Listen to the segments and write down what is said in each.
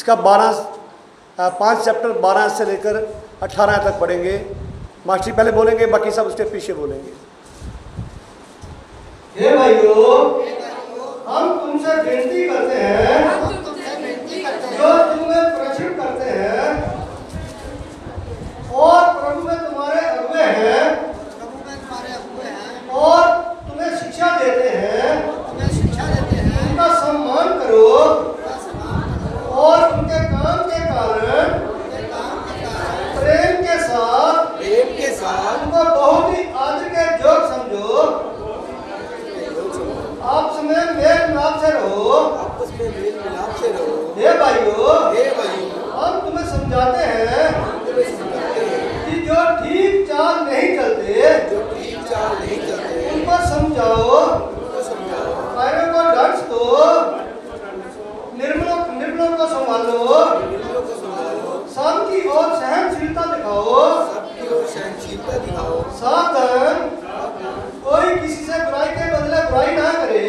इसका 5 चैप्टर 12 से लेकर 18 तक पढ़ेंगे। मास्टर पहले बोलेंगे, बाकी सब उसके पीछे बोलेंगे। हे भाइयों, हम तुमसे विनती करते हैं, जो तुम्हें प्रश्न करते हैं और प्रभु में तुम्हारे अगुवे हैं और तुम्हें शिक्षा देते हैं, उनका सम्मान करो और उनके काम के कारण प्रेम के साथ उनको बहुत ही आदर के जोग समझो। आपस में मेल मिलाप से रहो। हे भाइयों, हम तुम्हें समझाते हैं कि जो ठीक चाल नहीं चलते उनको समझाओ, कायरों को डांट दो, निर्मलों को संभालो, शांति और सहनशीलता दिखाओ। साधन कोई किसी से बुराई के बदले बुराई ना करे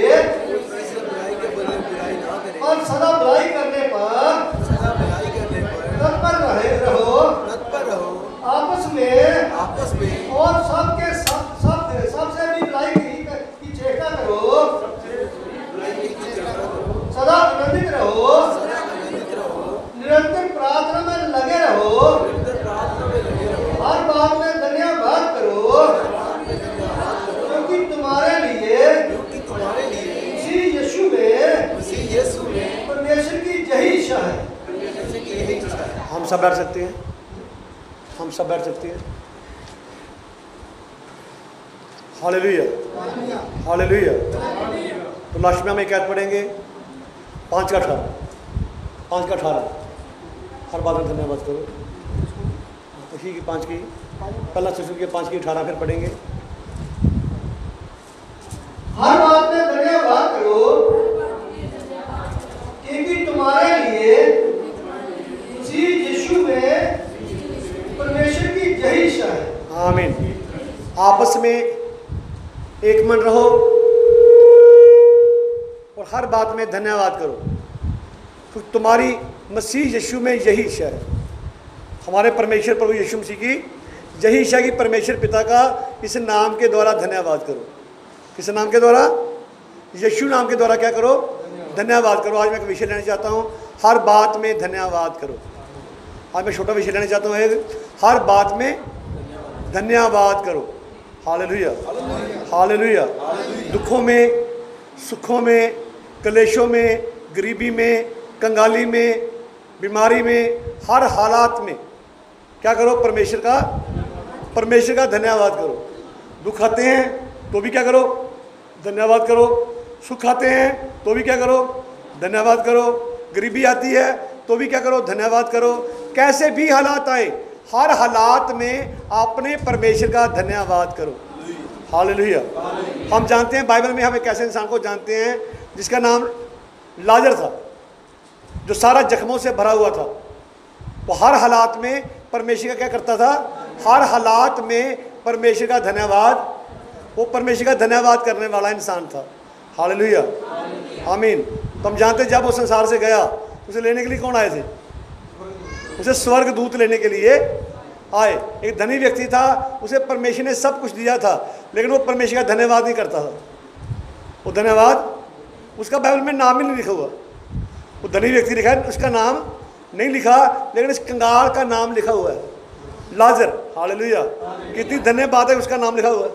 और सदा बुराई करने पर तत्पर रहो। आपस में और सबसे भी बुराई की चेष्टा करो। सदा आनंदित रहो, निरंतर प्रार्थना में लगे रहो, हर बात में धन्यवाद करो, क्योंकि तुम्हारे लिए मसीह यीशु में परमेश्वर की यही इच्छा है। हम सब बैठ सकते हैं, हम सब बैठ सकते हैं। Hallelujah, hallelujah. तो लास्ट में हम एक आयत पढ़ेंगे 5 का 18। हर बात में धन्यवाद करो। इसी की 5 की पहला शिशु के 5 की 18 फिर पढ़ेंगे। हर बात में धन्यवाद करो, क्योंकि तुम्हारे लिए मसीह यीशु में परमेश्वर की यही इच्छा है। आमीन। आपस में एक मन रहो और हर बात में धन्यवाद करो, क्योंकि तुम्हारी मसीह यीशु में यही इच्छा है। हमारे परमेश्वर प्रभु यीशु मसीह की यही इच्छा की परमेश्वर पिता का इस नाम के द्वारा धन्यवाद करो। किस नाम के द्वारा? यीशु नाम के द्वारा क्या करो? धन्यवाद करो। आज मैं एक विषय लेना चाहता हूँ, हर बात में धन्यवाद करो। आज मैं छोटा विषय लेना चाहता हूँ, हर बात में धन्यवाद करो। Hallelujah, hallelujah. दुखों में, सुखों में, कलेशों में, गरीबी में, कंगाली में, बीमारी में, हर हालात में क्या करो? परमेश्वर का धन्यवाद करो। दुख आते हैं तो भी क्या करो? धन्यवाद करो। सुख आते हैं तो भी क्या करो? धन्यवाद करो। गरीबी आती है तो भी क्या करो? धन्यवाद करो। कैसे भी हालात आए, हर हालात में अपने परमेश्वर का धन्यवाद करो। हालेलुया। हम जानते हैं बाइबल में हम एक ऐसे इंसान को जानते हैं जिसका नाम लाजर था, जो सारा जख्मों से भरा हुआ था। वो हर हालात में परमेश्वर का क्या करता था? हर हालात में परमेश्वर का धन्यवाद, वो परमेश्वर का धन्यवाद करने वाला इंसान था। हालेलुया, आमीन। तो हम जानते हैं जब वो संसार से गया, उसे लेने के लिए कौन आए थे? उसे स्वर्ग दूत लेने के लिए आए। एक धनी व्यक्ति था, उसे परमेश्वर ने सब कुछ दिया था, लेकिन वो परमेश्वर का धन्यवाद नहीं करता था। वो धन्यवाद, उसका बाइबल में नाम ही नहीं लिखा हुआ। वो धनी व्यक्ति लिखा है, उसका नाम नहीं लिखा, लेकिन इस कंगाल का नाम लिखा हुआ है, लाजर। हालेलुया। कितनी धन्य बात है, उसका नाम लिखा हुआ है।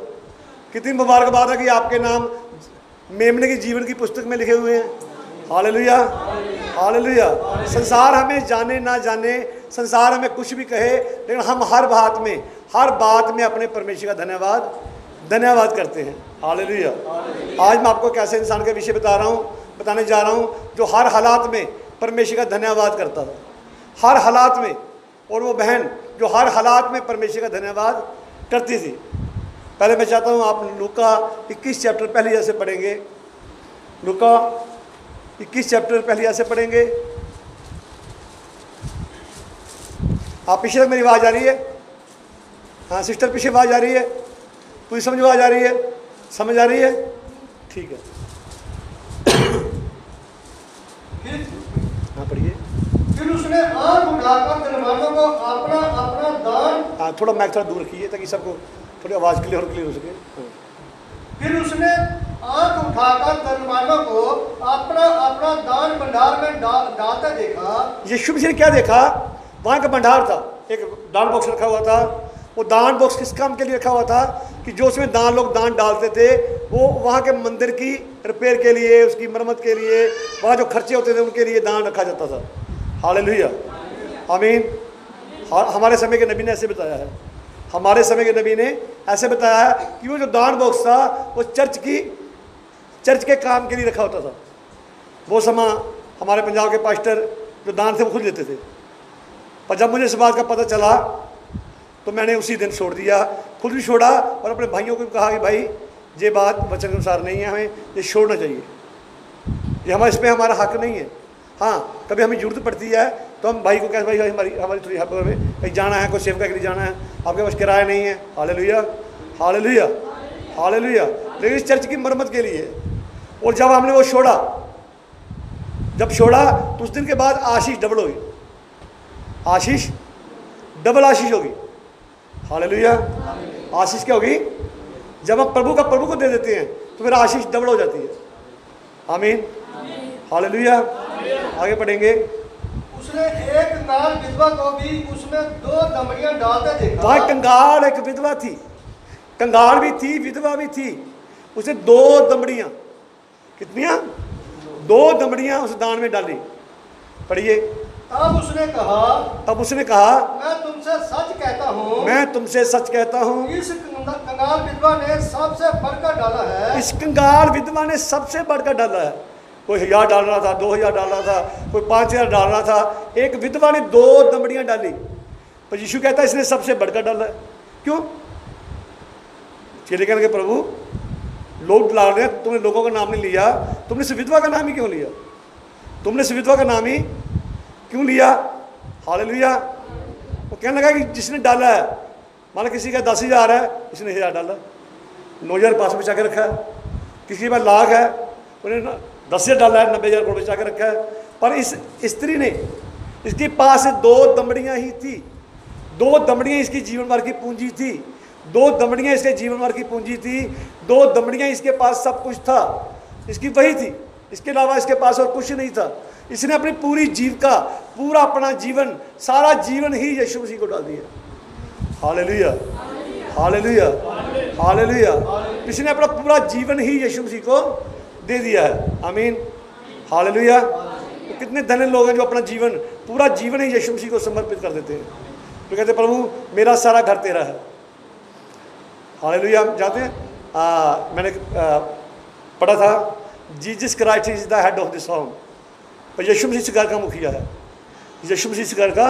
कितनी मुबारक बात है कि आपके नाम मेमने की जीवन की पुस्तक में लिखे हुए हैं। Hallelujah, hallelujah. संसार हमें जाने ना जाने, संसार हमें कुछ भी कहे, लेकिन हम हर बात में अपने परमेश्वर का धन्यवाद करते हैं। हालेलुया। आज मैं आपको कैसे इंसान के विषय बताने जा रहा हूँ जो हर हालात में परमेश्वर का धन्यवाद करता था, हर हालात में। और वो बहन जो हर हालात में परमेश्वर का धन्यवाद करती थी। पहले मैं चाहता हूँ आप लूका 21 चैप्टर पहले से पढ़ेंगे। लूका 21 चैप्टर पहले से पढ़ेंगे। आप पीछे तक मेरी आवाज़ आ रही है? हाँ सिस्टर, पीछे आवाज़ आ रही है? पूरी समझ आवाज़ आ रही है? समझ आ रही है? ठीक है। हाँ पढ़िए। फिर उसने आंख उठाकर धनवानों को अपना अपना दान, हाँ थोड़ा माइक थोड़ा दूर रखिए ताकि सबको थोड़ी आवाज़ क्लियर हो सके। हाँ। फिर उसने आंख उठाकर धनवानों को अपना अपना दान भंडार में डालते देखा। यीशु मसीह ने क्या देखा? वहाँ का भंडार था, एक दान बॉक्स रखा हुआ था। वो दान बॉक्स किस काम के लिए रखा हुआ था? कि जो उसमें लोग दान डालते थे वो वहाँ के मंदिर की रिपेयर के लिए, उसकी मरम्मत के लिए, वहाँ जो खर्चे होते थे उनके लिए दान रखा जाता था। हालेलुया, आमीन। हमारे समय के नबी ने ऐसे बताया है, हमारे समय के नबी ने ऐसे बताया है कि वो जो दान बॉक्स था वो चर्च के काम के लिए रखा होता था। वो समय हमारे पंजाब के पास्टर जो दान थे वो खुद लेते थे, पर जब मुझे इस बात का पता चला तो मैंने उसी दिन छोड़ दिया, खुद भी छोड़ा और अपने भाइयों को भी कहा कि भाई ये बात वचन के अनुसार नहीं है, हमें ये छोड़ना चाहिए, ये हमारे इस पर हमारा हक नहीं है। हाँ कभी हमें जरूरत पड़ती है तो हम भाई को कहते भाई हमारी थोड़ी हेल्प में कहीं जाना है, कोई सेवका के लिए जाना है, आपके पास किराया नहीं है, हालेलुया हालेलुया हालेलुया, लेकिन इस चर्च की मरम्मत के लिए। और जब हमने वो छोड़ा, जब छोड़ा तो उस दिन के बाद आशीष डबल होगी, आशीष डबल आशीष होगी। हालेलुया, आशीष क्या होगी? जब हम प्रभु को दे देते हैं तो फिर आशीष डबल हो जाती है। आमीन, हालेलुया। आगे पढ़ेंगे। उसने एक कंगाल विधवा को भी उसमें 2 दमड़ियां डालते देखा। वहाँ कंगाल एक विधवा थी, कंगाल भी थी, विधवा भी थी। उसे 2 दमड़ियाँ, कितनियाँ? 2 दमड़ियाँ उस दान में डाली। पढ़िए। तब उसने कहा मैं तुमसे सच कहता हूँ इस कंगाल विधवा ने सबसे बढ़कर डाला है। इस कंगाल विधवा ने सबसे बढ़कर डाला है। कोई 1000 डाल रहा था, 2000 डाल रहा था, कोई 5000 डाल रहा था, एक विधवा ने 2 दमड़ियाँ डाली। पर यीशु कहता है इसने सबसे बढ़कर डाला है। क्यों? चेले कहने के प्रभु लोग डाल रहे हैं, तुमने लोगों का नाम नहीं लिया, तुमने इस विधवा का नाम ही क्यों लिया? तुमने इस विधवा का नाम ही क्यों लिया? हालेलुया। वो कहने लगा कि जिसने डाला है, मान लो किसी का 10,000 है, इसने 1000 डाला, 9,000 पास बचा के रखा है। किसी के पास लाख है, उन्हें 10,000 डाला है, 90,000 को बचा के रखा है। पर इस स्त्री ने, इसके पास 2 दमड़ियाँ ही थी, 2 दमड़ियाँ इसकी जीवन भर की पूंजी थी, 2 दमड़ियाँ इसके जीवन भर की पूंजी थी, 2 दमड़ियाँ इसके पास सब कुछ था, इसकी वही थी, इसके अलावा इसके पास और कुछ नहीं था। इसने अपनी पूरी जीविका, पूरा अपना जीवन, सारा जीवन ही यीशु मसीह को डाल दिया। Hallelujah hallelujah hallelujah. इसने अपना पूरा जीवन ही यीशु मसीह को दे दिया है। आमीन, हालेलुया। तो कितने धन्य लोग हैं जो अपना जीवन, पूरा जीवन ही यीशु मसीह को समर्पित कर देते हैं, तो कहते प्रभु मेरा सारा घर तेरा है। हालेलुया। जाते हैं, मैंने पढ़ा था Jesus Christ is the head of this home. और यीशु मसीह इस घर का मुखिया है, यीशु मसीह इस घर का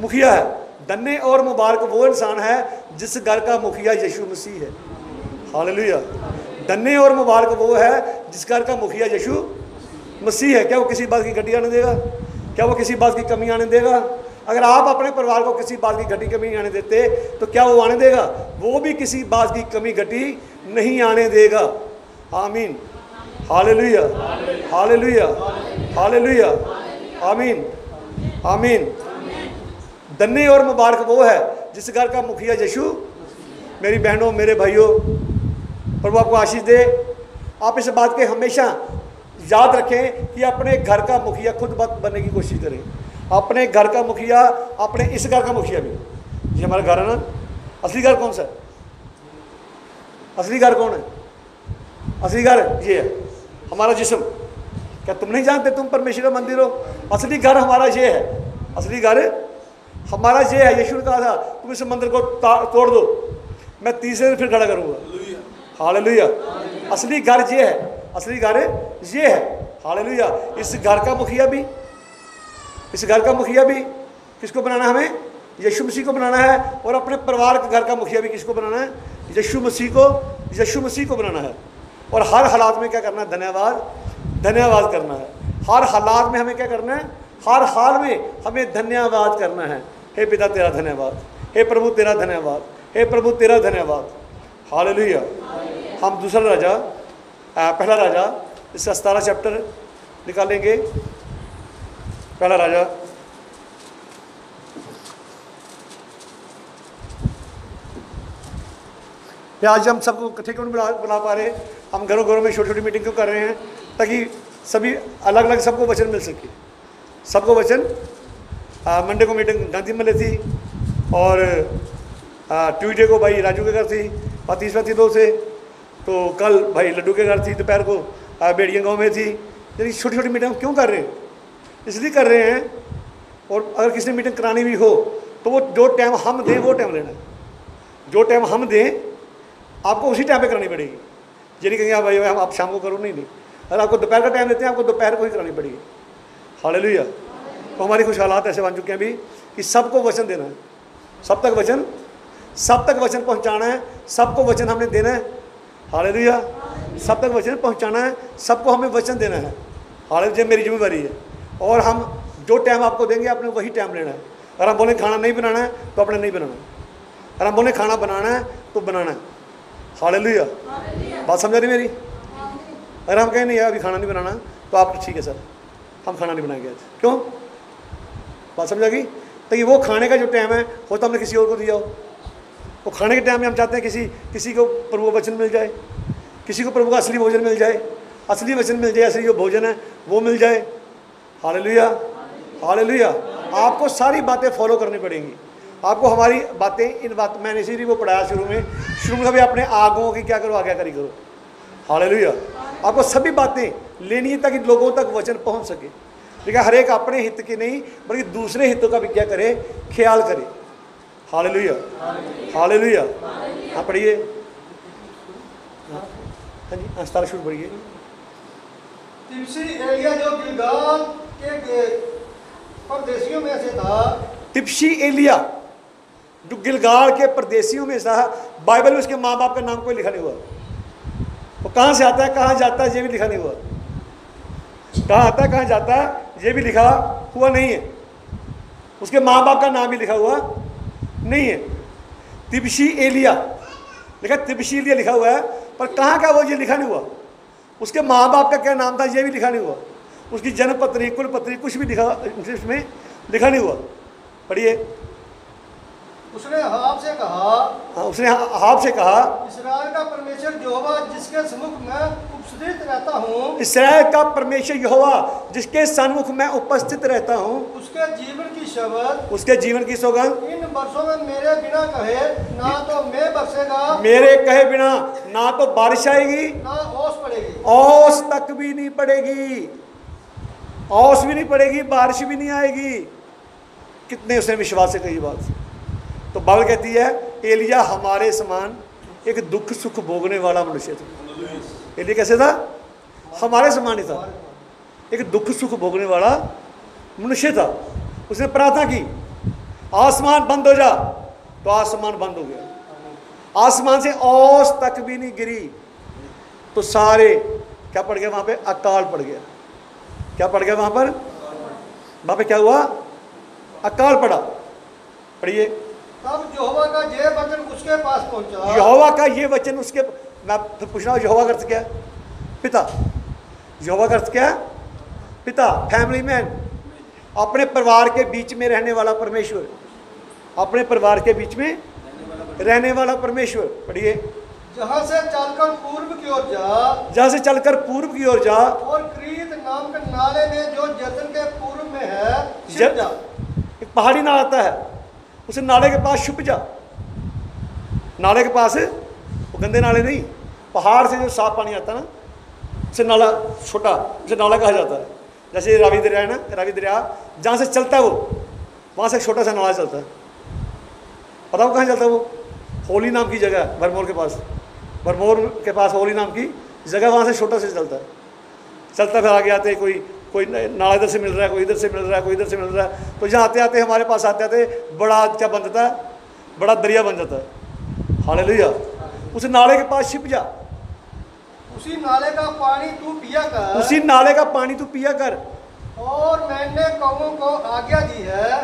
मुखिया है। धन्य और मुबारक वो इंसान है जिस घर का मुखिया यीशु मसीह है। हालेलुया। धन्य और मुबारक वो है जिस घर का मुखिया यीशु मसीह है। क्या वो किसी बात की घटी आने देगा? क्या वो किसी बात की कमी आने देगा? अगर आप अपने परिवार को किसी बात की घटी कमी आने देते तो क्या वो आने देगा? वो भी किसी बात की कमी घटी नहीं आने देगा। आमीन, हालेलुया हालेलुया हालेलुया। आमीन आमीन। धन्य और मुबारक वो है जिस घर का मुखिया यीशु। मेरी बहनों, मेरे भाइयों, प्रभु आपको आशीष दे। आप इस बात के हमेशा याद रखें कि अपने घर का मुखिया खुद बनने की कोशिश करें। अपने घर का मुखिया, अपने इस घर का मुखिया भी। ये हमारा घर है ना। असली घर कौन सा है? असली घर कौन है? असली घर ये है, हमारा जिस्म। क्या तुम नहीं जानते तुम परमेश्वर का मंदिर हो? असली घर हमारा ये है, असली घर हमारा ये है। यीशु ने कहा था तुम इस मंदिर को तोड़ दो, मैं तीसरे दिन फिर खड़ा करूँगा। हालेलुया। असली घर ये है, असली घर ये है। हालेलुया। इस घर का मुखिया भी, इस घर का मुखिया भी किसको बनाना है? हमें यीशु मसीह को बनाना है। और अपने परिवार के घर का मुखिया भी किसको बनाना है? यीशु मसीह को, यीशु मसीह को बनाना है। और हर हालात में क्या करना है? धन्यवाद, धन्यवाद करना है। हर हालात में हमें क्या करना है? हर हाल में हमें धन्यवाद करना है। हे पिता तेरा धन्यवाद, हे प्रभु तेरा धन्यवाद, हे प्रभु तेरा धन्यवाद। हालेलुया। हम दूसरा राजा, पहला राजा, इसका 17 चैप्टर निकालेंगे। पहला राजा या आज हम सबको इकट्ठे क्यों नहीं बुला पा रहे? हम घरों घरों में छोटी छोटी मीटिंग क्यों कर रहे हैं? ताकि सभी अलग अलग सबको वचन मिल सके। सबको वचन। मंडे को मीटिंग गांधी में थी, और ट्यूसडे को भाई राजू के घर थी, और तीसरा थी 2 से, तो कल भाई लड्डू के घर थी, दोपहर को बेड़िया गांव में थी। यानी छोटी छोटी मीटिंग क्यों कर रहे हैं? इसलिए कर रहे हैं। और अगर किसी ने मीटिंग करानी भी हो तो वो जो टाइम हम दें वो टाइम लेना है। जो टाइम हम दें आपको उसी टाइम पे करानी पड़ेगी। ये नहीं कहेंगे भाई हम आप शाम को करो, नहीं नहीं। अगर आपको दोपहर का टाइम देते हैं आपको दोपहर को ही करानी पड़ेगी। हालेलुया। तो हमारी कुछ हालात ऐसे बन चुके हैं अभी कि सबको वचन देना है, सब तक वचन पहुंचाना है, सबको वचन हमने देना है। हालेलुया। सब तक वचन पहुंचाना है, सबको हमें वचन देना है। हालेलुया। मेरी जिम्मेदारी है। और हम जो टाइम आपको देंगे आपने वही टाइम लेना है। अगर हम बोले खाना नहीं बनाना है तो आपने नहीं बनाना है। अगर हम बोले खाना बनाना है तो बनाना है। हालेलुया। बात समझ रही मेरी? अगर हम कहें नहीं यार अभी खाना नहीं बनाना तो आप ठीक है सर हम खाना नहीं बनाएंगे आज। क्यों? बात समझ आ गई? तो ये वो खाने का जो टाइम है वो तो हमने किसी और को दिया हो। वो खाने के टाइम में हम चाहते हैं किसी को प्रभु वचन मिल जाए, किसी को प्रभु का असली भोजन मिल जाए, असली वचन मिल जाए, असली जो भोजन है वो मिल जाए। हालेलुया। हालेलुया। आपको सारी बातें फॉलो करनी पड़ेंगी। आपको हमारी बातें, इन बात मैंने इसीलिए वो पढ़ाया शुरू में कभी अपने आगों की क्या करो, आज्ञाकारी करो। हालेलुया। आपको सभी बातें लेनी है ताकि लोगों तक वचन पहुंच सके। ठीक है? हर एक अपने हित के नहीं बल्कि दूसरे हितों का भी क्या करे, ख्याल करे। हालेलुया। हालेलुया। हाँ पढ़िए। हाँ जी, अस्तार शुरू पढ़िए। तिप्सी एलिया जो गिलगाल के परदेशियों में से था। तिप्सी एलिया जो गिलगाल के परदेशियों में था। बाइबल में उसके माँ बाप का नाम कोई लिखा नहीं हुआ। वो कहाँ से आता है कहाँ जाता है ये भी लिखा नहीं हुआ। कहाँ आता है कहाँ जाता है ये भी लिखा हुआ नहीं है। उसके माँ बाप का नाम भी लिखा हुआ नहीं है। तिप्सी एलिया लिखा, तिप्सी एलिया लिखा हुआ है, पर कहाँ का वो ये लिखा नहीं हुआ। उसके माँ बाप का क्या नाम था ये भी लिखा नहीं हुआ। उसकी जन्म पत्री, कुल पत्री कुछ भी लिखा इसमें लिखा नहीं हुआ। पढ़िए। उसने हाब से कहा। हाँ, उसने हाब से कहा, इस्राएल का परमेश्वर यहोवा जिसके सम्मुख मैं उपस्थित रहता हूँ। इस्राएल का परमेश्वर यहोवा जिसके सन्मुख मैं उपस्थित रहता हूँ। उसके जीवन की शपथ, उसके जीवन की सौगंध, इन वर्षों में मेरे बिना कहे ना तो मैं बरसेगा, मेरे कहे बिना ना तो बारिश आएगी ना ओस पड़ेगी, ओस तक भी नहीं पड़ेगी, ओस भी नहीं पड़ेगी, बारिश भी नहीं आएगी। कितने उसने विश्वास से कही बात। तो बाइबल कहती है एलिया हमारे समान एक दुख सुख भोगने वाला मनुष्य था। एलिया कैसे था? हमारे समान ही था, एक दुख सुख भोगने वाला मनुष्य था। उसने प्रार्थना की आसमान बंद हो जा, तो आसमान बंद हो गया। आसमान से औस तक भी नहीं गिरी तो सारे क्या पड़ गया वहां पे? अकाल पड़ गया। क्या पड़ गया वहां पर? वहां पे क्या हुआ? अकाल पड़ा। पढ़िए। तब यहोवा का ये वचन उसके पास पहुंचा। यहोवा का ये वचन उसके, मैं फिर पूछ रहा हूँ यहोवा का अर्थ क्या? पिता। यहोवा का अर्थ क्या? पिता, फैमिली मैन, अपने परिवार के बीच में रहने वाला परमेश्वर, अपने परिवार के बीच में रहने वाला परमेश्वर। पढ़िए। जहाँ से चलकर पूर्व की ओर जा, जहाँ से चलकर पूर्व की ओर जा, और क्रीत नाम के नाले में जो यरदन के पूर्व में है छिप जा। एक पहाड़ी नाला आता है, उसे नाले के पास छुप जा। नाले के पास, वो गंदे नाले नहीं, पहाड़ से जो साफ पानी आता है ना, उसे नाला, छोटा उसे नाला कहा जाता है। जैसे रावी दरिया है ना, रावी दरिया जहाँ से चलता है वो, वहाँ से एक छोटा सा नाला चलता है। पता हो कहाँ चलता है वो? होली नाम की जगह, भरमौर के पास, भरमौर के पास होली नाम की जगह, वहाँ से छोटा से चलता है। चलता फिर आगे आते कोई नाला इधर से मिल रहा है, कोई इधर से मिल रहा है, कोई इधर से मिल रहा है। तो जहाँ आते आते हमारे पास आते आते बड़ा क्या बन जाता है? बड़ा दरिया बन जाता है। हालेलुया। उस नाले के पास छिप जा। उसी नाले का पानी तू पिया कर। उसी नाले का पानी तू पिया कर। और मैंने कौओं को आज्ञा दी है।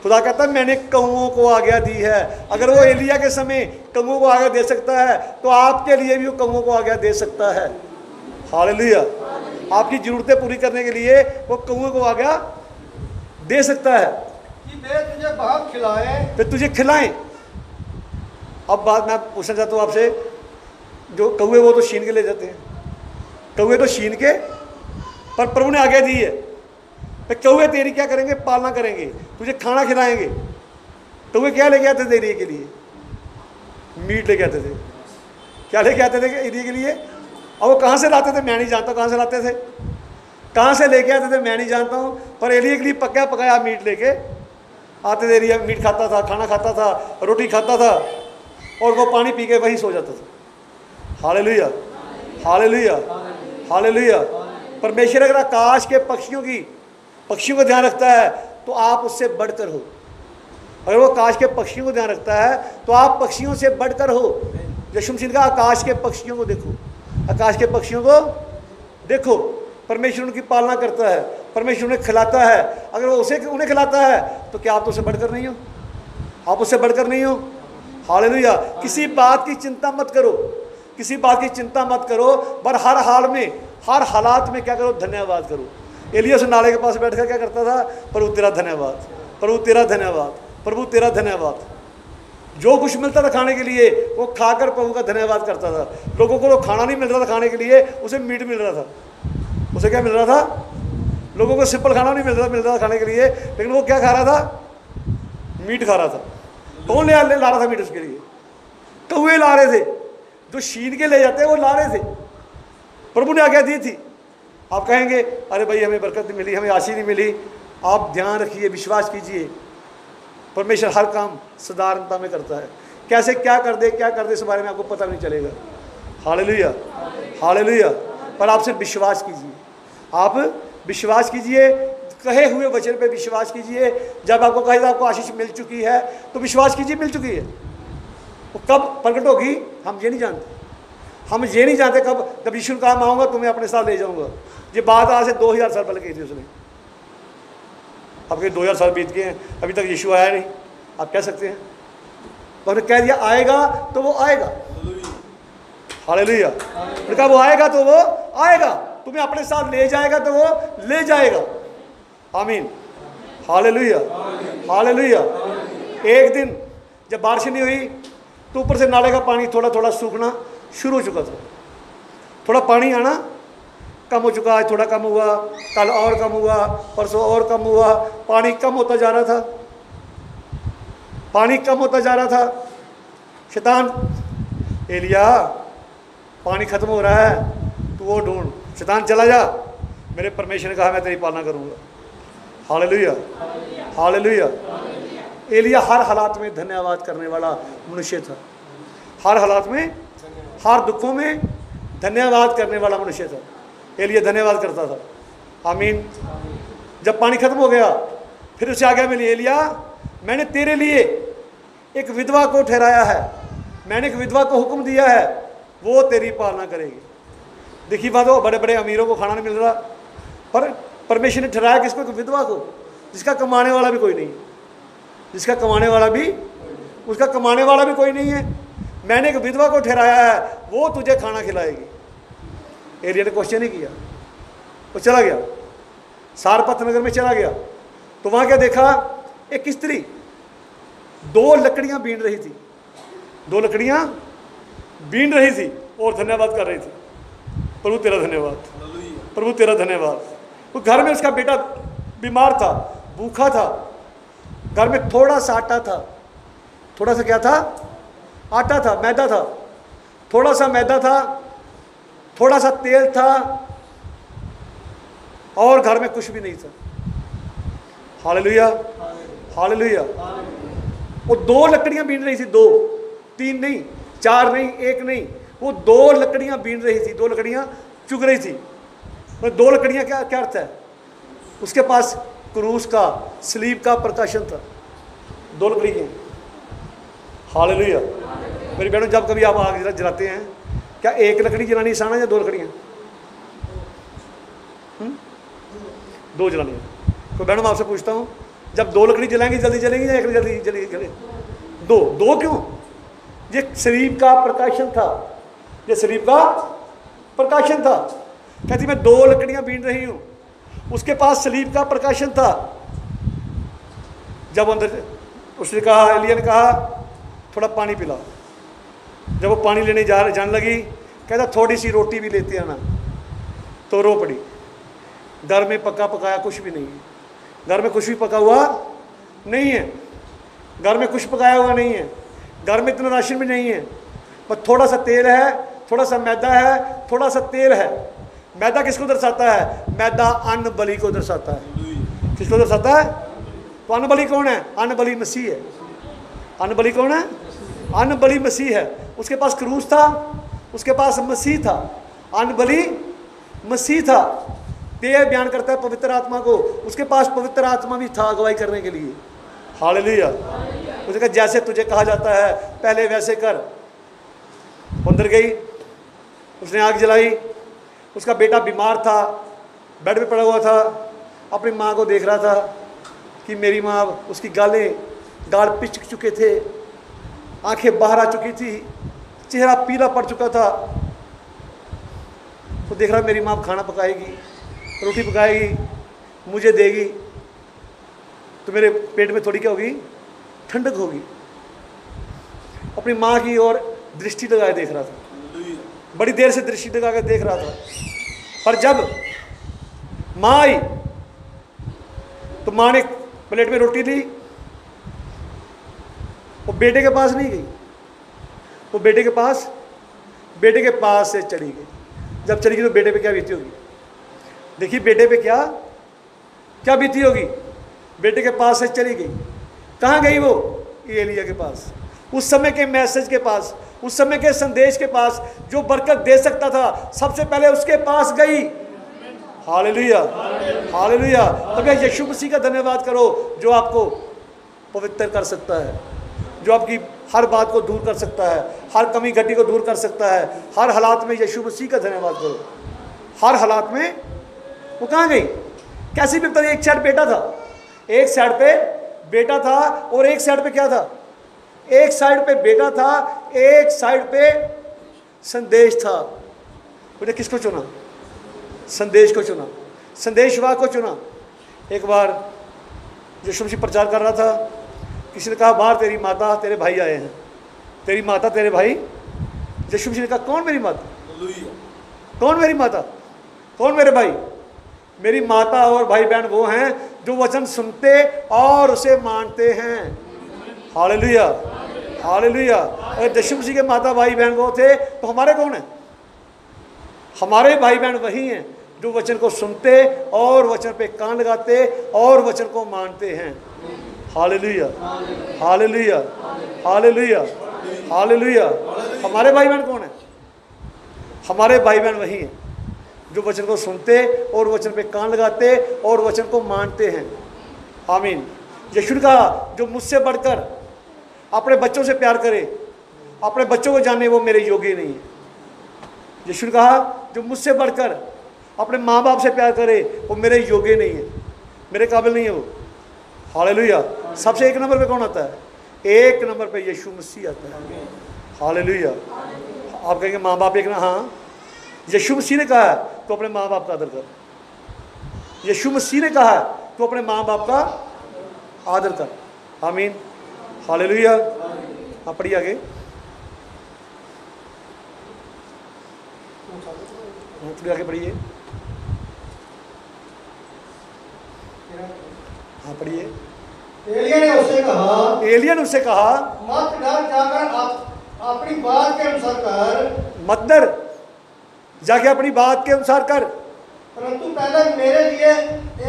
खुदा कहता है मैंने कौओं को आज्ञा दी है। अगर वो एलिया के समय कौओं को आज्ञा दे सकता है तो आपके लिए भी वो कौओं को आज्ञा दे सकता है। हालेलुया। आपकी जरूरतें पूरी करने के लिए वो कौओं को आज्ञा दे सकता है कि वे तुझे भाग खिलाएं, फिर तुझे खिलाएं। अब बात मैं पूछना चाहता हूँ आपसे, जो कौवे वो तो छीन के ले जाते हैं, कौवे तो छीन के, पर प्रभु ने आज्ञा दी है कि कौवे तेरी क्या करेंगे, पालना करेंगे, तुझे खाना खिलाएंगे। कौवे क्या लेके आते थे एरिया के लिए, मीट लेके आते थे। क्या लेके आते थे एरिया के लिए, और वो कहाँ से लाते थे मैं नहीं जानता, कहाँ से लाते थे, कहाँ से लेके आते थे मैं नहीं जानता हूँ, पर एरिया के लिए पकाया पकाया मीट लेके आते थे। एरिया मीट खाता था, खाना खाता था, रोटी खाता था, और वो पानी पी के वहीं सो जाता था। Hallelujah, hallelujah, hallelujah. परमेश्वर अगर आकाश के पक्षियों को ध्यान रखता है तो आप उससे बढ़कर हो। अगर वो आकाश के पक्षियों को ध्यान रखता है तो आप पक्षियों से बढ़कर हो। यीशु मसीह का आकाश के पक्षियों को देखो, आकाश के पक्षियों को देखो। परमेश्वर उनकी पालना करता है, परमेश्वर उन्हें खिलाता है। अगर वो उन्हें खिलाता है तो क्या आप तो उससे बढ़कर नहीं हो, आप उससे बढ़कर नहीं हो। हालेलुया। किसी बात की चिंता मत करो, किसी बात की चिंता मत करो, पर हर हाल में, हर हालात में क्या करो, धन्यवाद करो। एलिया उस नाले के पास बैठकर क्या करता था, प्रभु तेरा धन्यवाद, प्रभु तेरा धन्यवाद, प्रभु तेरा धन्यवाद। जो कुछ मिलता था खाने के लिए वो खाकर प्रभु का धन्यवाद करता था। लोगों को खाना नहीं मिल रहा था खाने के लिए, उसे मीट मिल रहा था। उसे क्या मिल रहा था, लोगों को सिंपल खाना नहीं मिल रहा था खाने के लिए, लेकिन वो क्या खा रहा था, मीट खा रहा था। कौन ला रहा था मीट उसके लिए, कौवे ला रहे थे, जो छीन के ले जाते हैं वो ला रहे थे। प्रभु ने आज्ञा दी थी। आप कहेंगे अरे भाई हमें बरकत नहीं मिली, हमें आशीष नहीं मिली। आप ध्यान रखिए, विश्वास कीजिए, परमेश्वर हर काम साधारणता में करता है। कैसे क्या कर दे इस बारे में आपको पता नहीं चलेगा। Hallelujah, hallelujah. पर आप सिर्फ विश्वास कीजिए, आप विश्वास कीजिए, कहे हुए वचन पे विश्वास कीजिए। जब आपको कहेगा आपको आशीष मिल चुकी है तो विश्वास कीजिए मिल चुकी है। वो कब प्रकट होगी हम ये नहीं जानते, हम ये नहीं जानते कब। जब यीशु कहा मैं आऊँगा तुम्हें अपने साथ ले जाऊँगा। ये बात आज से 2000 साल पहले कही थी उसने। आपके 2000 साल बीत गए हैं, अभी तक यीशु आया नहीं। आप कह सकते हैं, तो उन्होंने कह दिया आएगा तो वो आएगा। हालेलुया। उन्होंने कहा वो आएगा तो वो आएगा, तुम्हें अपने साथ ले जाएगा तो वो ले जाएगा। आमीन, हालेलुया, हालेलुया। एक दिन जब बारिश नहीं हुई तो ऊपर से नाले का पानी थोड़ा थोड़ा सूखना शुरू हो चुका था। थोड़ा पानी आना कम हो चुका है, थोड़ा कम हुआ, कल और कम हुआ, परसों और कम हुआ। पानी कम होता जा रहा था, पानी कम होता जा रहा था। शैतान, एलिया पानी खत्म हो रहा है तो वो ढूंढ, शैतान चला जा, मेरे परमेश्वर ने कहा मैं तेरी पालना करूँगा। Hallelujah, hallelujah. एलिया हर हालात में धन्यवाद करने वाला मनुष्य था। हर हालात में, हर दुखों में धन्यवाद करने वाला मनुष्य था। एलिया धन्यवाद करता था। आमीन। जब पानी खत्म हो गया फिर उसे आज्ञा मिली, एलिया मैंने तेरे लिए एक विधवा को ठहराया है, मैंने एक विधवा को हुक्म दिया है, वो तेरी पालना करेगी। देखिए बात हो, बड़े बड़े अमीरों को खाना नहीं मिल रहा, पर परमेश्वर ने ठहराया किसको, एक विधवा को, जिसका कमाने वाला भी कोई नहीं, जिसका कमाने वाला भी, उसका कमाने वाला भी कोई नहीं है। मैंने एक विधवा को ठहराया है, वो तुझे खाना खिलाएगी। एलिया ने क्वेश्चन नहीं किया, वो चला गया, सारपत नगर में चला गया। तो वहाँ क्या देखा, एक स्त्री 2 लकड़ियाँ बीन रही थी, 2 लकड़ियाँ बीन रही थी और धन्यवाद कर रही थी। प्रभु तेरा धन्यवाद, प्रभु तेरा धन्यवाद। वो घर में उसका बेटा बीमार था, भूखा था, घर में थोड़ा सा आटा था, थोड़ा सा क्या था, आटा था, मैदा था, थोड़ा सा मैदा था, थोड़ा सा तेल था, और घर में कुछ भी नहीं था। Hallelujah, hallelujah. वो 2 लकड़ियां बीन रही थी, 2, 3 नहीं, 4 नहीं, 1 नहीं, वो 2 लकड़ियां बीन रही थी, 2 लकड़ियां चुग रही थी। तो 2 लकड़ियां क्या अर्थ है, उसके पास क्रूस का, स्लीब का प्रकाशन था। 2 लकड़ियां। हालेलुया। मेरी बहनों, जब कभी आप आग जलाते हैं, क्या 1 लकड़ी जलानी आसान है या 2 लकड़ियाँ, 2 जलानी है। तो बहनों मैं आपसे पूछता हूँ, जब 2 लकड़ी जलाएंगे जल्दी जलेंगी या 1 जल्दी जले? 2 क्यों? ये शरीफ का प्रकाशन था, ये शरीफ का प्रकाशन था। कहती मैं 2 लकड़ियाँ बीन रही हूँ, उसके पास सलीब का प्रकाशन था। जब अंदर उसने कहा, एलिया ने कहा थोड़ा पानी पिला, जब वो पानी लेने जाने लगी, कहता थोड़ी सी रोटी भी लेते आना। तो रो पड़ी। घर में पका पकाया कुछ भी नहीं है, घर में कुछ भी पका हुआ नहीं है, घर में कुछ पकाया हुआ नहीं है, घर में इतना राशन भी नहीं है, पर थोड़ा सा तेल है, थोड़ा सा मैदा है, थोड़ा सा तेल है। मैदा किसको दर्शाता है? मैदा अन्न बलि को दर्शाता है। किसको दर्शाता है? तो अन्न बलि कौन है? अन्न बलि मसीह है। अन्न बलि कौन है? अन्न बलि मसीह है। उसके पास क्रूस था, उसके पास मसीह था। अन्न बलि मसीह था। ते बयान करता है पवित्र आत्मा को, उसके पास पवित्र आत्मा भी था अगुवाई करने के लिए। हालेलुया। उसने कहा जैसे तुझे कहा जाता है पहले वैसे कर। अंदर गई, उसने आग जलाई। उसका बेटा बीमार था, बेड पे पड़ा हुआ था, अपनी माँ को देख रहा था कि मेरी माँ, उसकी गाल पिच चुके थे, आंखें बाहर आ चुकी थी, चेहरा पीला पड़ चुका था। तो देख रहा मेरी माँ खाना पकाएगी, रोटी पकाएगी, मुझे देगी, तो मेरे पेट में थोड़ी क्या होगी? ठंडक होगी। अपनी माँ की ओर दृष्टि लगाए देख रहा था, बड़ी देर से दृष्टि लगा कर देख रहा था। पर जब माँ आई तो माँ ने प्लेट में रोटी ली, वो बेटे के पास नहीं गई, वो बेटे के पास से चली गई। जब चली गई तो बेटे पे क्या बीती होगी? देखिए बेटे पे क्या बीती होगी? बेटे के पास से चली गई। कहाँ गई वो? एलिया के पास, उस समय के मैसेज के पास, उस समय के संदेश के पास, जो बरकत दे सकता था, सबसे पहले उसके पास गई। Hallelujah, hallelujah. तब यीशु मसीह का धन्यवाद करो जो आपको पवित्र कर सकता है, जो आपकी हर बात को दूर कर सकता है, हर कमी घटी को दूर कर सकता है। हर हालात में यीशु मसीह का धन्यवाद करो। हर हालात में वो कहाँ गई? कैसी भी पता? एक साइड बेटा था, एक साइड पे बेटा था, और एक साइड पे क्या था? एक साइड पे बेटा था, एक साइड पे संदेश था। उन्हें किसको चुना? संदेश को चुना, संदेशवाहक को चुना। एक बार यीशु मसीह प्रचार कर रहा था, किसी ने कहा बाहर तेरी माता तेरे भाई आए हैं, तेरी माता तेरे भाई। यीशु मसीह ने कहा कौन मेरी माता? कौन मेरी माता? कौन मेरे भाई? मेरी माता और भाई बहन वो हैं जो वचन सुनते और उसे मानते हैं। Hallelujah, hallelujah. अगर यीशु मसीह के माता भाई बहन वो थे तो हमारे कौन है? हमारे भाई बहन वही हैं जो वचन को सुनते और वचन पे कान लगाते और वचन को मानते हैं। Hallelujah, hallelujah, hallelujah, hallelujah. हमारे भाई बहन कौन है? हमारे भाई बहन वही हैं जो वचन को सुनते और वचन पे कान लगाते और वचन को मानते हैं। आमीन। यीशु ने कहा जो मुझसे बढ़कर अपने बच्चों से प्यार करे, अपने बच्चों को जाने, वो मेरे योग्य नहीं है। यीशु ने कहा जो मुझसे बढ़कर अपने माँ बाप से प्यार करे, वो मेरे योग्य नहीं है, मेरे काबिल नहीं है वो। हालेलुया। सबसे एक नंबर पे कौन आता है? एक नंबर पे यीशु मसीह आता है। हालेलुया। आप कहेंगे माँ बाप एक ना, हाँ, यीशु मसीह ने कहा है तो अपने माँ बाप का आदर कर। यीशु मसीह ने कहा है तो अपने माँ बाप का आदर कर। आमीन, हालेलुया। हाँ, पढ़िए आगे। थोड़ी आगे पढ़िए। हाँ, पढ़िए। एलिया ने उससे कहा मत डर, जाकर अपनी बात के अनुसार कर। मत डर, जाके अपनी बात के अनुसार कर, परंतु पहले मेरे लिए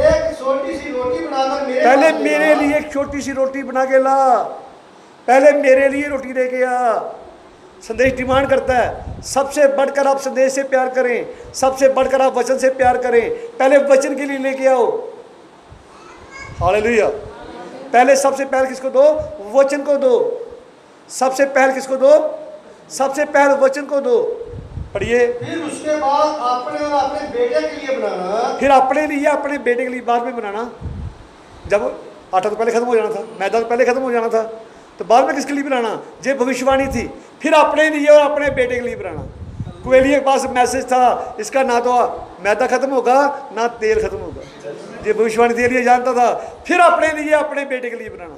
एक छोटी सी रोटी बनाकर मेरे लिए एक छोटी सी रोटी बना के ला। पहले मेरे लिए रोटी लेके आ। संदेश डिमांड करता है सबसे बढ़कर आप संदेश से प्यार करें, सबसे बढ़कर आप वचन से प्यार करें। पहले वचन के लिए लेके आओ। हालेलुया। पहले सबसे पहले किसको दो? वचन को दो। सबसे पहले किसको दो? सबसे पहले वचन को दो। पढ़िए। फिर उसके बाद अपने और अपने बेटे के लिए बनाना। फिर अपने लिए, अपने बेटे के लिए बाद में बनाना। जब आटा तो पहले खत्म हो जाना था, मैदा तो पहले खत्म हो जाना था, तो बाद में किसके लिए बनाना? ये भविष्यवाणी थी। फिर अपने लिए और अपने बेटे के लिए बनाना। कुएलिया के पास मैसेज था, इसका ना तो मैदा खत्म होगा ना तेल खत्म होगा। ये भविष्यवाणी थी, लिए जानता था। फिर अपने लिए अपने बेटे के लिए बनाना।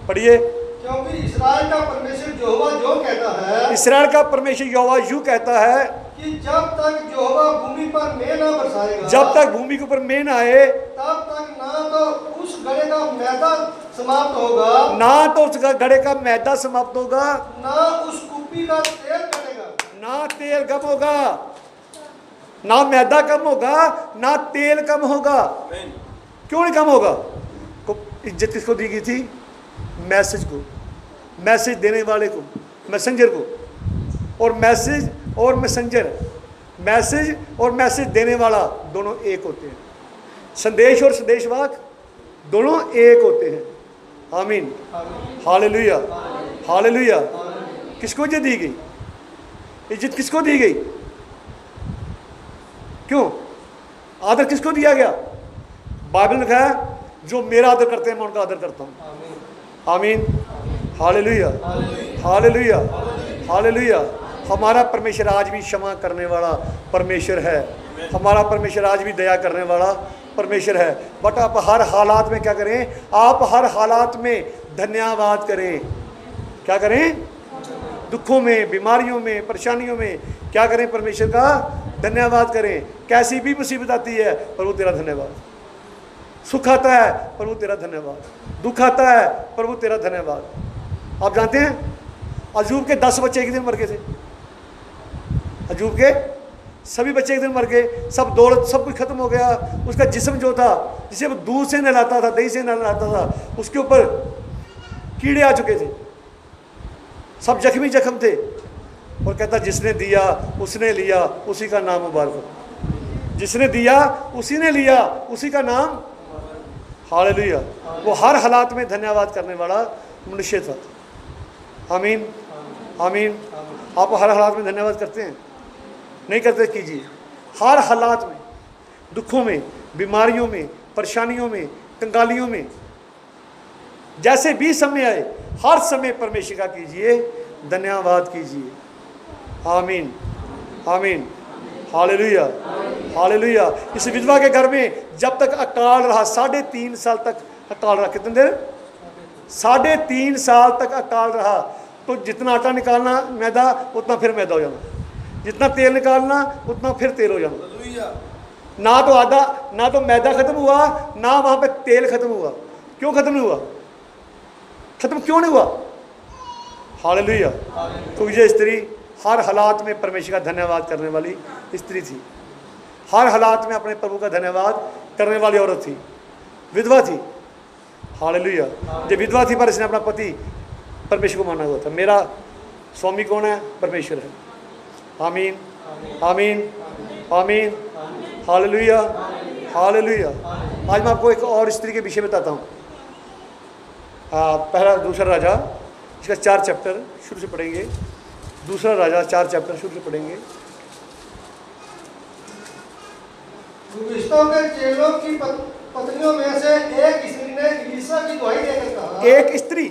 पढ़िए। क्योंकि इस्राएल का परमेश्वर यहोवा जो कहता है, इसराइल का परमेश्वर यहोवा यूं कहता है कि जब तक यहोवा भूमि पर मेंह न बरसाएगा, जब तक भूमि के ऊपर मेंह न आए, तब तक ना तो उस गड़े का मैदा समाप्त होगा, ना तो उस घड़े का मैदा समाप्त होगा, ना उस कुप्पी का तेल कटेगा, ना तेल कम होगा, ना मैदा कम होगा, ना तेल कम होगा। क्यों नहीं कम होगा? इज्जत किसको दी गई थी? मैसेज को, मैसेज देने वाले को, मैसेंजर को। और मैसेज और मैसेंजर, मैसेज और मैसेज देने वाला दोनों एक होते हैं। संदेश और संदेशवाहक दोनों एक होते हैं। आमीन, हालेलुया, हालेलुया। किसको इज्जत दी गई? इज्जत किसको दी गई? क्यों? आदर किसको दिया गया? बाइबल में लिखा है जो मेरा आदर करते हैं मैं उनका आदर करता हूँ। आमीन, हालेलुया, हालेलुया, हालेलुया। हमारा परमेश्वर आज भी क्षमा करने वाला परमेश्वर है। हमारा परमेश्वर आज भी दया करने वाला परमेश्वर है। बट आप हर हालात में क्या करें? आप हर हालात में धन्यवाद करें। क्या करें? दुखों में, बीमारियों में, परेशानियों में क्या करें? परमेश्वर का धन्यवाद करें। कैसी भी मुसीबत आती है, प्रभु तेरा धन्यवाद। सुख आता है, प्रभु तेरा धन्यवाद। दुख आता है, प्रभु तेरा धन्यवाद। आप जानते हैं अजूब के 10 बच्चे एक दिन मर गए थे। अजूब के सभी बच्चे एक दिन मर गए। सब दौलत सब कुछ खत्म हो गया। उसका जिस्म जो था, जिसे वो दूध से नहलाता था, दही से नहलाता था, उसके ऊपर कीड़े आ चुके थे। सब जख्मी जख्म थे। और कहता जिसने दिया उसने लिया, उसी का नाम मुबारक हो। जिसने दिया उसी ने लिया, उसी का नाम हालेलुया। वो हर हालात में धन्यवाद करने वाला मनुष्य था। आमीन, आमीन। आप हर हालात में धन्यवाद करते हैं? नहीं करते? कीजिए। हर हालात में, दुखों में, बीमारियों में, परेशानियों में, कंगालियों में, जैसे भी समय आए हर समय परमेश्वर का कीजिए, धन्यवाद कीजिए। आमीन, आमीन, हालेलुया, हालेलुया। इस विधवा के घर में जब तक अकाल रहा, 3.5 साल तक अकाल रहा। कितने देर? 3.5 साल तक अकाल रहा। तो जितना आटा निकालना मैदा, उतना फिर मैदा हो जाना। जितना तेल निकालना, उतना फिर तेल हो जाना। ना तो आटा, ना तो मैदा खत्म हुआ, ना वहाँ पे तेल खत्म हुआ। क्यों खत्म नहीं हुआ? खत्म क्यों नहीं हुआ? हालेलुया। तो ये स्त्री हर हालात में परमेश्वर का धन्यवाद करने वाली स्त्री थी। हर हालात में अपने प्रभु का धन्यवाद करने वाली औरत थी। विधवा थी। हालेलुया। जो विधवा थी पर इसने अपना पति परमेश्वर को माना हुआ था। मेरा स्वामी कौन है? परमेश्वर है। आमीन, आमीन, आमीन, हालेलुया, हालेलुया। आज मैं आपको एक और स्त्री के विषय बताता हूँ। पहला दूसरा राजा, इसका 4 चैप्टर शुरू से पढ़ेंगे। दूसरा राजा 4 चैप्टर शुरू से पढ़ेंगे। भूमिष्ठों के चेलों की पत्नियों में से एक स्त्री ने एलीशा की दुहाई देकर कहा। एक स्त्री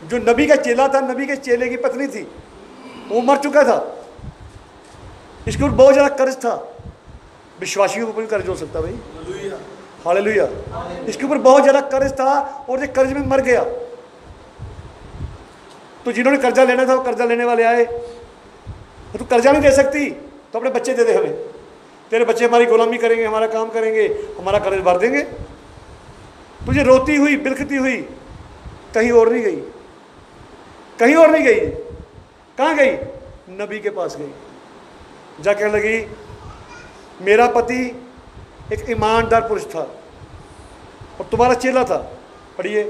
जो नबी का चेला था, नबी के चेले की पत्नी थी, वो मर चुका था। इसके ऊपर बहुत ज़्यादा कर्ज था। विश्वासियों के ऊपर भी कर्ज हो सकता भाई। हालेलुया। इसके ऊपर बहुत ज़्यादा कर्ज था और ये कर्ज में मर गया। तो जिन्होंने कर्जा लेना था वो कर्जा लेने वाले आए। तो कर्जा नहीं दे सकती तो अपने बच्चे दे दे हमें। तेरे बच्चे हमारी गुलामी करेंगे, हमारा काम करेंगे, हमारा कर्ज भर देंगे। तुझे रोती हुई, बिलखती हुई कहीं और नहीं गई, कहीं और नहीं गई। कहाँ गई? नबी के पास गई। जा कहने लगी मेरा पति एक ईमानदार पुरुष था और तुम्हारा चेला था। पढ़िए।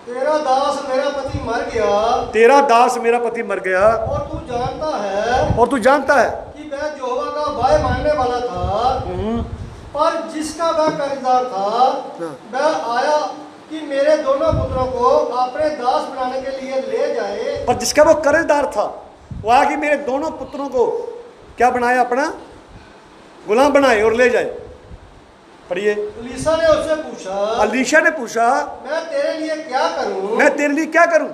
तेरा दास मेरा पति मर गया। तेरा दास मेरा पति मर गया। और तू जानता है, और तू जानता है कि वह यहोवा का भय मानने वाला था। पर जिसका वह कर्जदार था, वह आया कि मेरे दोनों पुत्रों को अपने दास बनाने के लिए ले जाए। पर जिसका वो कर्जदार था, वो आया कि मेरे दोनों पुत्रों को क्या बनाए? अपना गुलाम बनाए और ले जाए। पढ़िए। एलीशा ने उससे पूछा, अलीशा ने पूछा मैं तेरे लिए क्या करूं? मैं तेरे लिए क्या करूं?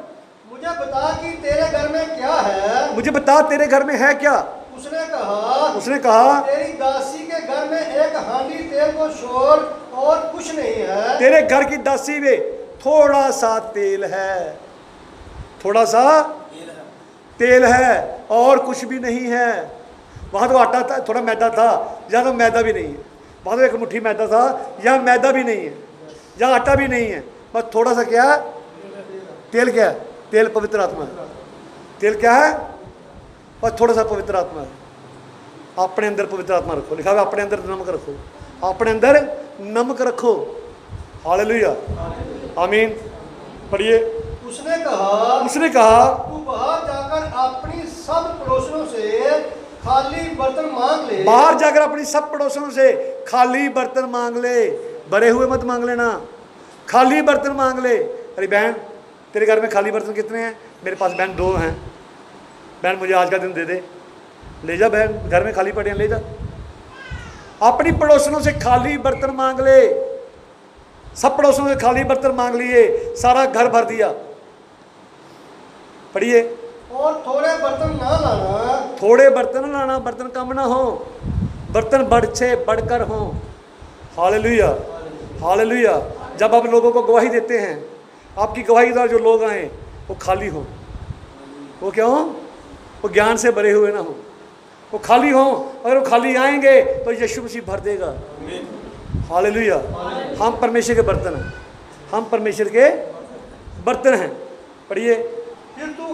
मुझे बता कि तेरे घर में क्या है? मुझे बता तेरे घर में है क्या? उसने कहा तेरी दासी के घर में एक हांडी तेल को छोड़ और कुछ नहीं है। तेरे घर की दासी में थोड़ा सा तेल है, थोड़ा सा तेल है और कुछ भी नहीं है। वहाँ तो आटा था, थोड़ा मैदा था, यहाँ तो मैदा भी नहीं है। वहाँ तो एक मुट्ठी मैदा था, यहाँ मैदा भी नहीं है, यहाँ आटा भी नहीं है, बस थोड़ा सा क्या है, तेल। क्या है? तेल पवित्र आत्मा है। तेल क्या है? बस थोड़ा सा पवित्र आत्मा है। अपने अंदर पवित्र आत्मा रखो, लिखा हुआ अपने अंदर नमक रखो, अपने अंदर नमक रखो। हालेलुया, आमीन। पढ़िए। उसने कहा तू बाहर जाकर अपनी सब पड़ोसियों से खाली बर्तन मांग ले। बाहर जाकर अपनी सब पड़ोसियों से खाली बर्तन मांग ले, भरे हुए मत मांग लेना, खाली बर्तन मांग ले। अरे बहन, तेरे घर में खाली बर्तन कितने हैं? मेरे पास बहन 2 हैं। बहन मुझे आज का दिन दे दे, ले जा बहन, घर में खाली पड़े हैं, ले जा। अपनी पड़ोसियों से खाली बर्तन मांग ले। सब पड़ोसियों से खाली बर्तन मांग लिए, सारा घर भर दिया। पढ़िए। और थोड़े बर्तन ना लाना, थोड़े बर्तन लाना, बर्तन कम ना हो, बर्तन बढ़कर हो। Hallelujah, hallelujah. जब आप लोगों को गवाही देते हैं, आपकी गवाही के द्वारा जो लोग आए वो खाली हो, वो क्या हो? वो ज्ञान से भरे हुए ना हो, वो खाली हो। अगर वो खाली आएंगे तो यीशु मसीह भर देगा। हालेलुया। हम परमेश्वर के बर्तन हैं, हम परमेश्वर के बर्तन हैं। पढ़िए। फिर तू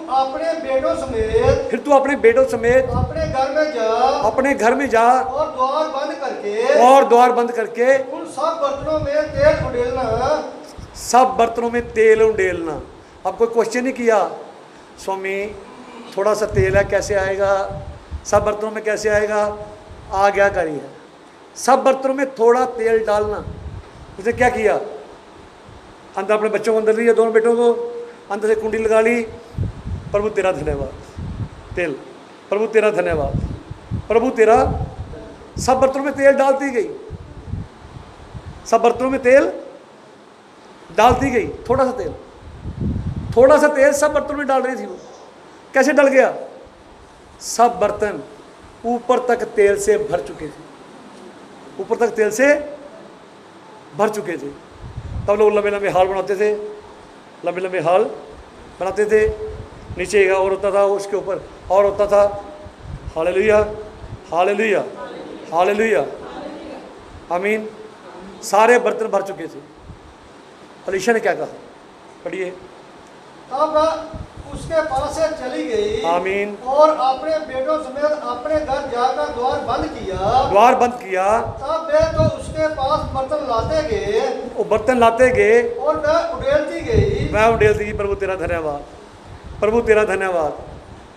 अपने बेटों समेत अपने घर में जा और द्वार बंद करके उन सब बर्तनों में तेल उंडेलना। सब बर्तनों में तेल उंडेलना। अब कोई क्वेश्चन नहीं किया, स्वामी थोड़ा सा तेल है कैसे आएगा, सब बर्तनों में कैसे आएगा? आ गया करिए। सब बर्तनों में थोड़ा तेल डालना। उसने क्या किया? अंदर अपने बच्चों को अंदर लिया, दोनों बेटों को अंदर से कुंडी लगा ली। प्रभु तेरा धन्यवाद, तेल। प्रभु तेरा धन्यवाद, प्रभु तेरा। सब बर्तनों में तेल डालती गई, सब बर्तनों में तेल डालती गई। थोड़ा सा तेल सब बर्तनों में डाल रही थी। वो कैसे डल गया? सब बर्तन ऊपर तक तेल से भर चुके थे, ऊपर तक तेल से भर चुके थे। तब लोग लंबे लंबे हाल बनाते थे, लंबे लंबे हाल बनाते थे। नीचे एक और होता था, उसके ऊपर और होता था। हालेलुया, हालेलुया, हालेलुया, आमीन। सारे बर्तन भर चुके थे। अलीशा ने क्या कहा? पढ़िए। तब उसके पास से चली गई, आमीन, और अपने बेटों समेत अपने घर जाकर द्वार बंद किया। तब वे तो उसके पास बर्तन लाते गए, वो बर्तन लाते गए और वह उड़ेलती गई। मैं उड़ेलती गई। प्रभु तेरा धन्यवाद, प्रभु तेरा धन्यवाद,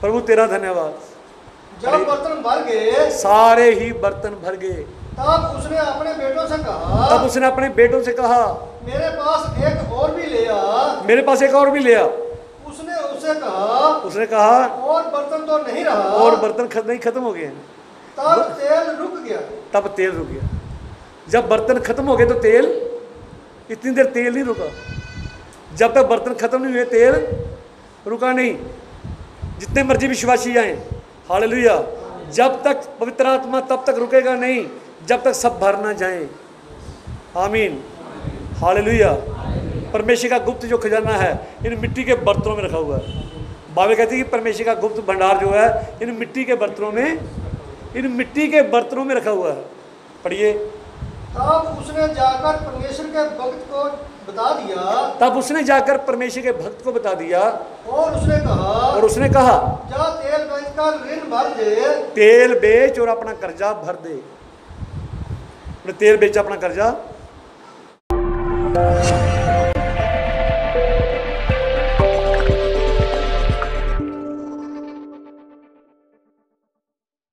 प्रभु तेरा धन्यवाद। जब बर्तन भर गए, सारे ही बर्तन भर गए। तब उसने अपने बेटों से कहा, मेरे पास एक और भी ले आ। मेरे पास एक और भी ले आ। उसने कहा और बर्तन तो नहीं रहा, और बर्तन नहीं, खत्म हो गए। तब तेल रुक गया। जब बर्तन खत्म हो गए तो तेल, इतनी देर तेल नहीं रुका। जब तक बर्तन खत्म नहीं हुए तेल रुका नहीं। जितने मर्जी विश्वासी आए, हालेलुया, जब तक पवित्र आत्मा तब तक रुकेगा नहीं जब तक सब भर ना जाए। आमीन, हालेलुया। परमेश्वर का गुप्त जो खजाना है इन मिट्टी के बर्तनों में रखा हुआ है। बाइबल कहती है कि परमेश्वर का गुप्त भंडार जो है इन मिट्टी के बर्तनों में रखा हुआ है। पढ़िए। तब उसने जाकर परमेश्वर के भक्त को बता दिया, और उसने कहा जा तेल बेचकर ऋण भर दे। तेल बेच और अपना कर्जा भर दे। तेल बेच अपना कर्जा